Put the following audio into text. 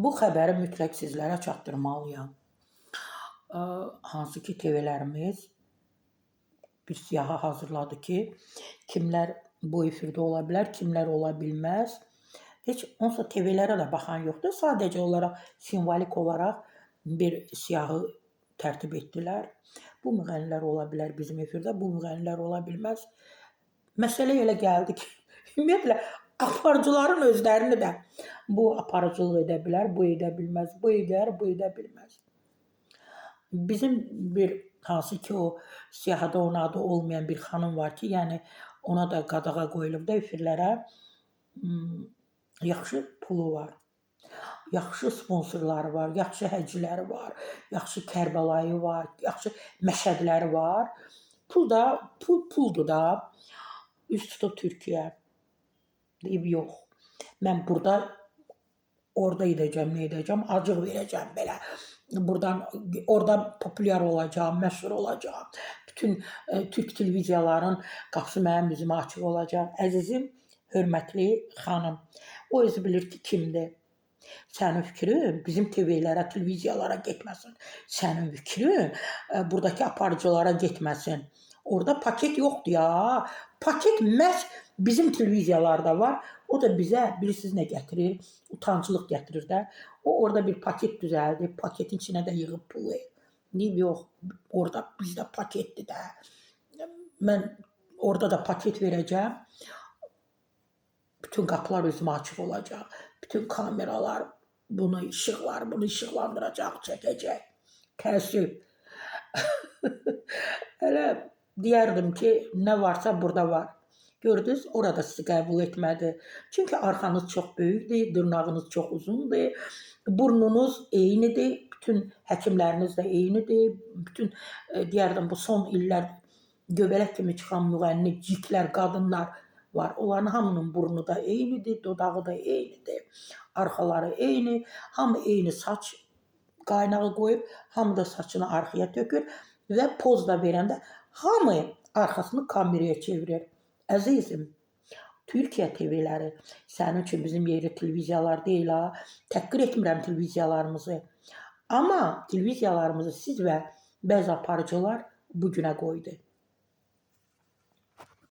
Bu xəbəri mütləq sizlərə çatdırmalıyam. Hansı ki, TV-lərimiz bir siyahı hazırladı ki, kimlər bu efirdə ola bilər, kimlər ola bilməz. Heç onsuz TV-lərə də baxan yoxdur. Sadəcə olaraq, simvolik olaraq bir siyahı tərtib etdilər. Bu müğənnilər ola bilər bizim efirdə, bu müğənnilər ola bilməz. Məsələ elə gəldi ki, ümumiyyətlə, aparıcıların özlərini də bu aparıcılıq edə bilər, bu edə bilməz, bu edər, bu edə bilməz. Bizim bir, hansı ki, o siyahıda onun adı olmayan bir xanım var ki, yəni ona da qadağa qoyulub da efirlərə, yaxşı pulu var, yaxşı sponsorları var, yaxşı həcciləri var, yaxşı Kərbəlayı var, yaxşı Məşədləri var. Puldur da, üst tutub Türkiyə. Deyib, yox, mən burada, orada edəcəm, nə edəcəm, acıq verəcəm belə. Orada populyar olacaq, məşhur olacaq. Bütün Türk televiziyaların qapısı mənim üzümə açıq olacaq. Əzizim, hörmətli xanım, o özü bilir ki, kimdir. Sənin fikrin bizim TV-lərə, televiziyalara getməsin. Sənin fikrin buradakı aparıcılara getməsin. Orada paket yoxdur ya. Paket məhz bizim televiziyalarda var. O da bizə, bilirsiniz nə gətirir? Utancılıq gətirir də. O orada bir paket düzəldir. Paketin içinə də yığıb pulu. Deyib, yox, orada bizdə paketdir də. Mən orada da paket verəcəm. Bütün qapılar özümə açıq olacaq. Bütün kameralar, işıqlar bunu işıqlandıracaq, çəkəcək. Təəssüf. Hələ deyərdim ki, nə varsa burada var. Gördünüz, orada sizi qəbul etmədi. Çünki arxanız çox böyükdür, dırnağınız çox uzundur, burnunuz eynidir, bütün həkimləriniz də eynidir. Bütün, deyərdim, bu son illər göbələk kimi çıxan müğənni, ciklər, qadınlar var. Onların hamının burnu da eynidir, dodağı da eynidir, arxaları eyni, hamı eyni saç qaynağı qoyub, hamı da saçını arxaya tökür və poz da verəndə hamı arxasını kameraya çevirir. Əzizim, Türkiyə TV-ləri sənin üçün bizim yeri televiziyalar deyil ha. Təhqir etmirəm televiziyalarımızı. Amma televiziyalarımızı siz və bəzi aparıcılar bu günə qoydu.